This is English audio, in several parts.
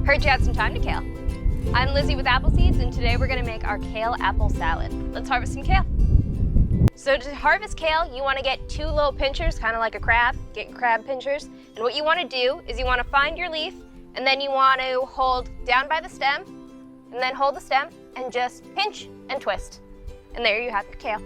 Heard you had some time to kale. I'm Lizzie with Apple Seeds, and today we're going to make our kale apple salad. Let's harvest some kale. So to harvest kale, you want to get 2 little pinchers, kind of like a crab. Get your crab pinchers. And what you want to do is you want to find your leaf, and then you want to hold down by the stem, and then hold the stem, and just pinch and twist. And there you have your kale.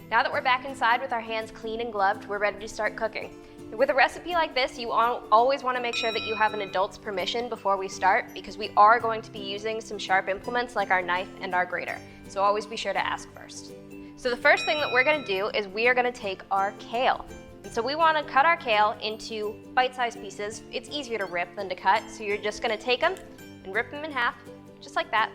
Now that we're back inside with our hands clean and gloved, we're ready to start cooking. With a recipe like this, you always want to make sure that you have an adult's permission before we start, because we are going to be using some sharp implements like our knife and our grater. So always be sure to ask first. So the first thing that we're going to do is we are going to take our kale. And so we want to cut our kale into bite-sized pieces. It's easier to rip than to cut, so you're just going to take them and rip them in half, just like that.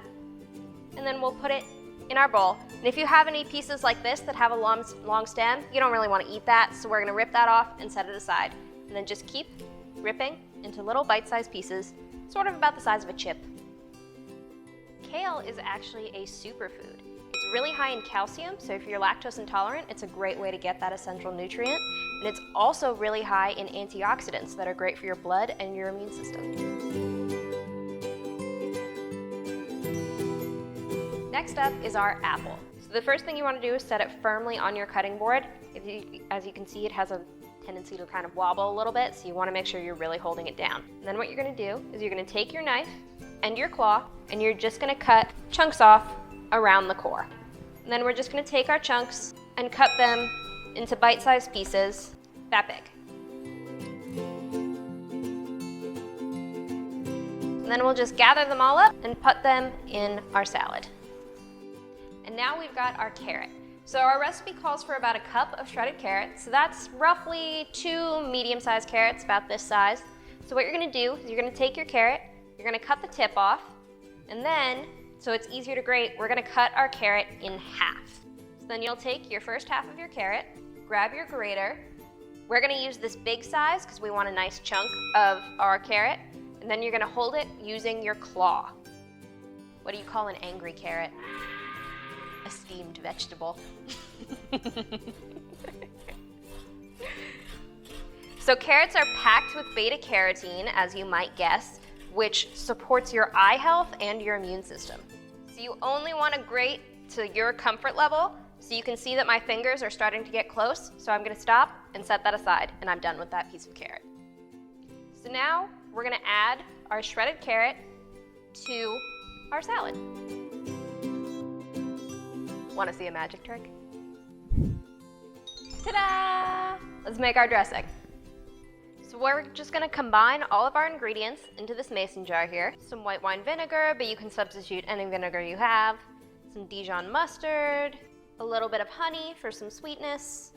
And then we'll put it in our bowl. And if you have any pieces like this that have a long stem, you don't really want to eat that, so we're going to rip that off and set it aside. And then just keep ripping into little bite-sized pieces, sort of about the size of a chip. Kale is actually a superfood. It's really high in calcium, so if you're lactose intolerant, it's a great way to get that essential nutrient. And it's also really high in antioxidants that are great for your blood and your immune system. Next up is our apple. So the first thing you want to do is set it firmly on your cutting board. As you can see, it has a tendency to kind of wobble a little bit, so you want to make sure you're really holding it down. And then what you're going to do is you're going to take your knife and your claw, and you're just going to cut chunks off around the core. And then we're just going to take our chunks and cut them into bite-sized pieces that big. And then we'll just gather them all up and put them in our salad. And now we've got our carrot. So our recipe calls for about a cup of shredded carrots. So that's roughly 2 medium-sized carrots, about this size. So what you're gonna do is you're gonna take your carrot, you're gonna cut the tip off, and then, so it's easier to grate, we're gonna cut our carrot in half. So then you'll take your first half of your carrot, grab your grater. We're gonna use this big size because we want a nice chunk of our carrot, and then you're gonna hold it using your claw. What do you call an angry carrot? A steamed vegetable. So carrots are packed with beta-carotene, as you might guess, which supports your eye health and your immune system. So you only want to grate to your comfort level, so you can see that my fingers are starting to get close, so I'm going to stop and set that aside, and I'm done with that piece of carrot. So now we're going to add our shredded carrot to our salad. Want to see a magic trick? Ta-da! Let's make our dressing. So we're just going to combine all of our ingredients into this mason jar here. Some white wine vinegar, but you can substitute any vinegar you have. Some Dijon mustard, a little bit of honey for some sweetness,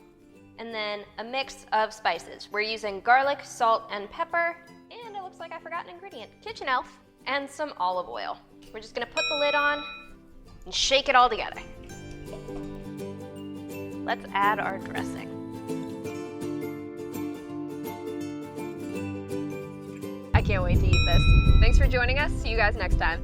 and then a mix of spices. We're using garlic, salt, and pepper, and it looks like I forgot an ingredient, kitchen elf, and some olive oil. We're just going to put the lid on and shake it all together. Let's add our dressing. I can't wait to eat this. Thanks for joining us. See you guys next time.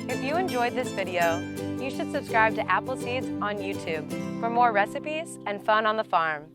If you enjoyed this video, you should subscribe to Apple Seeds on YouTube for more recipes and fun on the farm.